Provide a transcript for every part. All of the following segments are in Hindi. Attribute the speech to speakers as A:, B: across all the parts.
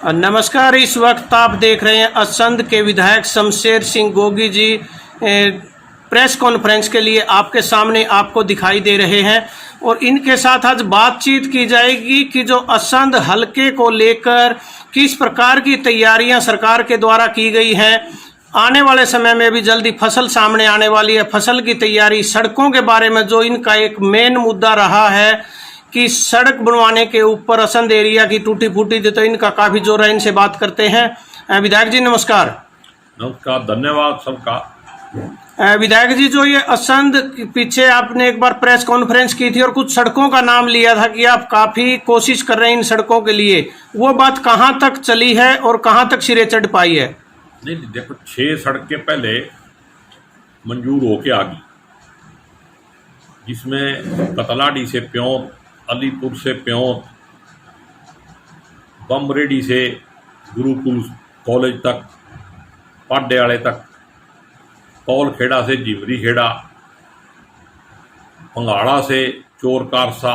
A: नमस्कार। इस वक्त आप देख रहे हैं असंध के विधायक शमशेर सिंह गोगी जी प्रेस कॉन्फ्रेंस के लिए आपके सामने आपको दिखाई दे रहे हैं और इनके साथ आज बातचीत की जाएगी कि जो असंध हलके को लेकर किस प्रकार की तैयारियां सरकार के द्वारा की गई हैं। आने वाले समय में भी जल्दी फसल सामने आने वाली है। फसल की तैयारी, सड़कों के बारे में जो इनका एक मेन मुद्दा रहा है कि सड़क बनवाने के ऊपर असंध एरिया की टूटी फूटी थी, तो इनका काफी जोर है। इनसे बात करते हैं। विधायक जी नमस्कार।
B: नमस्कार, धन्यवाद सबका।
A: विधायक जी, जो ये असंध पीछे आपने एक बार प्रेस कॉन्फ्रेंस की थी और कुछ सड़कों का नाम लिया था कि आप काफी कोशिश कर रहे हैं इन सड़कों के लिए, वो बात कहां तक चली है और कहां तक सिरे चढ़ पाई है?
B: नहीं, देखो 6 सड़कें पहले मंजूर होके आ गई, जिसमें कतलाडी से प्योंत, अलीपुर से प्योंत, बमरेडी से गुरुकुल कॉलेज तक, पाड्याले तक, कौल खेड़ा से जिमरी खेड़ा, पंगाड़ा से चोर कारसा,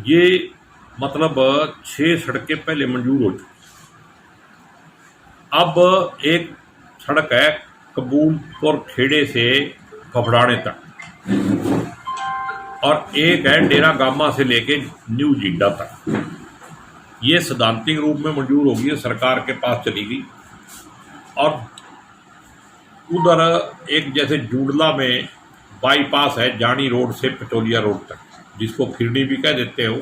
B: ये मतलब 6 सड़कें पहले मंजूर हो चुकी। अब एक सड़क है कबूलपुर खेड़े से फफड़ाने तक, और एक है डेरा गामा से लेके न्यू जिंडा तक। ये सैद्धांतिक रूप में मंजूर होगी, सरकार के पास चली गई। और उधर एक जैसे जूडला में बाईपास है जानी रोड से पटोलिया रोड तक, जिसको फिरनी भी कह देते हो,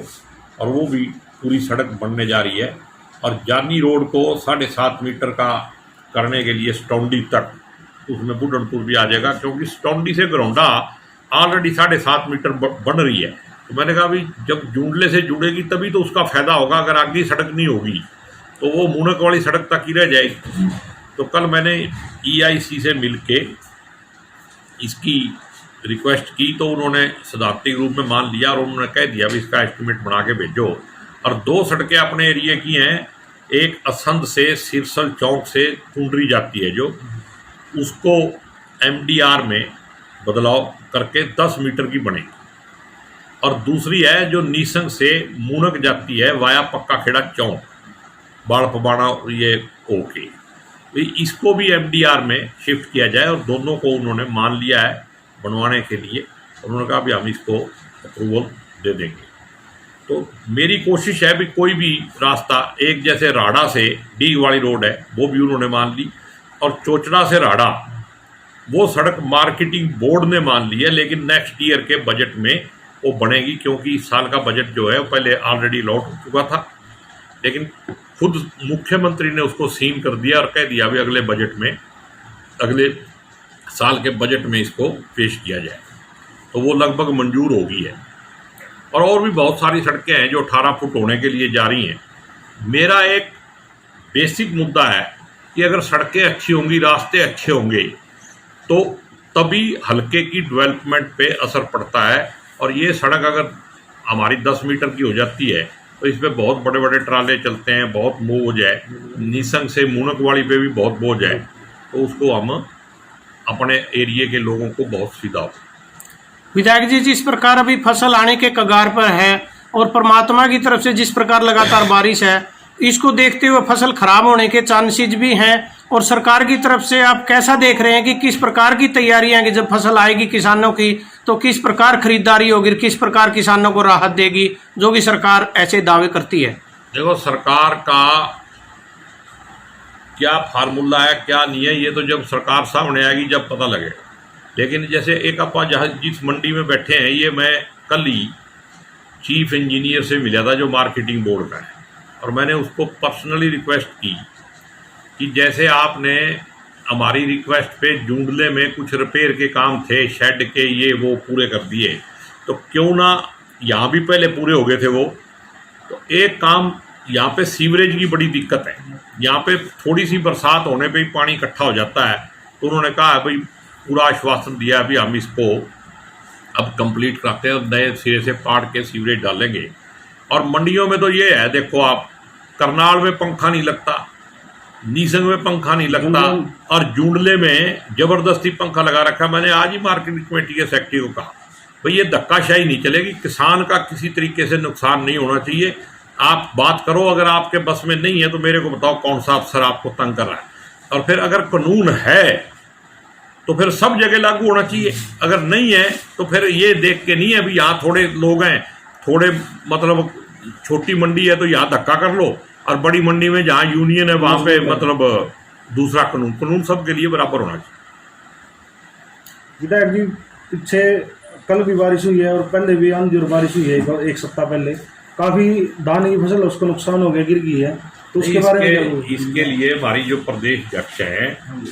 B: और वो भी पूरी सड़क बनने जा रही है। और जानी रोड को 7.5 मीटर का करने के लिए स्टोंडी तक, उसमें बुढ़नपुर भी आ जाएगा, क्योंकि स्टोंडी से गरौंडा ऑलरेडी 7.5 मीटर बन रही है। तो मैंने कहा भाई जब जूंडले से जुड़ेगी तभी तो उसका फायदा होगा, अगर आगे सड़क नहीं होगी तो वो मुनक वाली सड़क तक ही रह जाएगी। तो कल मैंने EIC से मिलके इसकी रिक्वेस्ट की, तो उन्होंने सैद्धांतिक रूप में मान लिया और उन्होंने कह दिया भी इसका एस्टिमेट बना के भेजो। और 2 सड़कें अपने एरिया की हैं, एक असंध से सिरसल चौक से कुंडरी जाती है, जो उसको MDR में बदलाव करके 10 मीटर की बनेगी, और दूसरी है जो नीसंग से मूनक जाती है वाया पक्का खेड़ा चौक, बाड़ पबाड़ा ये ओके, तो इसको भी MDR में शिफ्ट किया जाए। और दोनों को उन्होंने मान लिया है बनवाने के लिए। उन्होंने कहा भी हम इसको अप्रूवल दे देंगे। तो मेरी कोशिश है भी कोई भी रास्ता, एक जैसे राड़ा से डीग वाली रोड है वो भी उन्होंने मान ली, और चोचड़ा से राड़ा वो सड़क मार्केटिंग बोर्ड ने मान ली है, लेकिन नेक्स्ट ईयर के बजट में वो बनेगी, क्योंकि इस साल का बजट जो है वो पहले ऑलरेडी लॉट हो चुका था, लेकिन खुद मुख्यमंत्री ने उसको सीन कर दिया और कह दिया भी अगले बजट में, अगले साल के बजट में इसको पेश किया जाए। तो वो लगभग मंजूर हो गई है। और भी बहुत सारी सड़कें हैं जो 18 फुट होने के लिए जा रही हैं। मेरा एक बेसिक मुद्दा है कि अगर सड़कें अच्छी होंगी, रास्ते अच्छे होंगे, तो तभी हल्के की डेवलपमेंट पे असर पड़ता है। और ये सड़क अगर हमारी 10 मीटर की हो जाती है तो इसमें बहुत बड़े बड़े ट्राले चलते हैं, बहुत बोझ है, नीसंग से मूनक वाली पे भी बहुत बोझ है, तो उसको हम अपने एरिया के लोगों को बहुत सीधा हो।
A: विधायक जी, जिस प्रकार अभी फसल आने के कगार पर है और परमात्मा की तरफ से जिस प्रकार लगातार बारिश है, इसको देखते हुए फसल खराब होने के चांसेस भी हैं, और सरकार की तरफ से आप कैसा देख रहे हैं कि किस प्रकार की तैयारियां हैं कि जब फसल आएगी किसानों की तो किस प्रकार खरीदारी होगी, किस प्रकार किसानों को राहत देगी, जो कि सरकार ऐसे दावे करती है?
B: देखो, सरकार का क्या फार्मूला है क्या नहीं है, ये तो जब सरकार सामने आएगी जब पता लगेगा। लेकिन जैसे एक अपन जहाँ जिस मंडी में बैठे हैं, ये मैं कल ही चीफ इंजीनियर से मिला था जो मार्केटिंग बोर्ड का है, और मैंने उसको पर्सनली रिक्वेस्ट की कि जैसे आपने हमारी रिक्वेस्ट पे जूंडले में कुछ रिपेयर के काम थे, शेड के ये वो पूरे कर दिए, तो क्यों ना यहाँ भी पहले पूरे हो गए थे वो। तो एक काम, यहाँ पे सीवरेज की बड़ी दिक्कत है, यहाँ पे थोड़ी सी बरसात होने पे ही पानी इकट्ठा हो जाता है। तो उन्होंने कहा भाई पूरा आश्वासन दिया अभी हम इसको अब कंप्लीट करते हैं और नए सिरे से पाड़ के सीवरेज डालेंगे। और मंडियों में तो ये है, देखो आप, करनाल में पंखा नहीं लगता, नीसंग में पंखा नहीं लगता, और जूंडले में जबरदस्ती पंखा लगा रखा। मैंने आज ही मार्केटिंग कमेटी के सेक्रेटरी को कहा भाई ये धक्काशाही नहीं चलेगी, किसान का किसी तरीके से नुकसान नहीं होना चाहिए। आप बात करो, अगर आपके बस में नहीं है तो मेरे को बताओ कौन सा अफसर आपको तंग कर रहा है। और फिर अगर कानून है तो फिर सब जगह लागू होना चाहिए, अगर नहीं है तो फिर ये देख के नहीं है भी यहाँ थोड़े लोग हैं, थोड़े मतलब छोटी मंडी है तो यहाँ धक्का कर लो, और बड़ी मंडी में जहाँ यूनियन है वहाँ पे मतलब दूसरा कानून सबके लिए बराबर होना चाहिए।
C: विधायक जी, पीछे कल भी बारिश हुई है और पहले भी आंधी और बारिश हुई है, एक सप्ताह पहले काफी धान की फसल उसको नुकसान हो गया, गिर गई है, तो उसके बारे में
B: इसके लिए हमारी जो प्रदेश अध्यक्ष हैं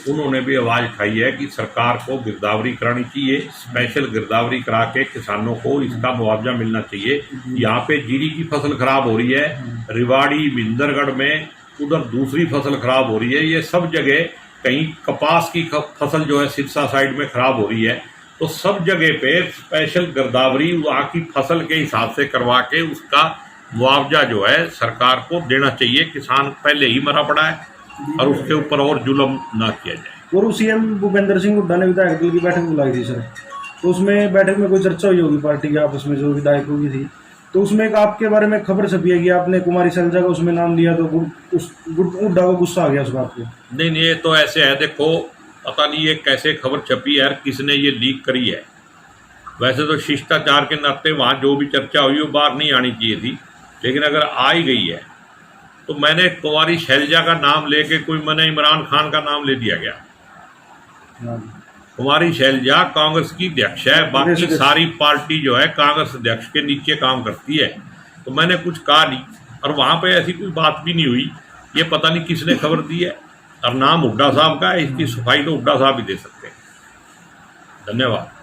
B: उन्होंने भी आवाज उठाई है कि सरकार को गिरदावरी करानी चाहिए, स्पेशल गिरदावरी करा के किसानों को इसका मुआवजा मिलना चाहिए। यहाँ पे जीरी की फसल खराब हो रही है, रिवाड़ी मिंदरगढ़ में, उधर दूसरी फसल खराब हो रही है, ये सब जगह कहीं कपास की फसल जो है सिरसा साइड में खराब हो रही है, तो सब जगह पे स्पेशल गिरदावरी वहाँ की फसल के हिसाब से करवा के उसका मुआवजा जो है सरकार को देना चाहिए। किसान पहले ही मरा पड़ा है और उसके ऊपर और जुल्म ना किया जाए।
C: और सीएम भूपेंद्र सिंह हुड्डा ने विधायक दल की बैठक बुलाई थी सर, तो उसमें बैठक में कोई चर्चा हुई होगी पार्टी के आपस में जो विधायकों की थी, तो उसमें एक आपके बारे में खबर छपी है कि आपने कुमारी शैलजा का उसमें नाम लिया, तो हुड्डा को गुस्सा आ गया उस बात पे।
B: नहीं, ये तो ऐसे है, देखो पता नहीं ये कैसे खबर छपी है, किसने ये लीक करी है। वैसे तो शिष्टाचार के नाते वहाँ जो भी चर्चा हुई वो बाहर नहीं आनी चाहिए थी, लेकिन अगर आ ही गई है तो मैंने कुमारी शैलजा का नाम लेके मैंने इमरान खान का नाम ले दिया गया। कुमारी शैलजा कांग्रेस की अध्यक्ष है, बाकी सारी पार्टी जो है कांग्रेस अध्यक्ष के नीचे काम करती है, तो मैंने कुछ कहा नहीं और वहाँ पे ऐसी कोई बात भी नहीं हुई। ये पता नहीं किसने खबर दी है, और नाम हुड्डा साहब का है, इसकी सफाई तो हुड्डा साहब ही दे सकते हैं। धन्यवाद।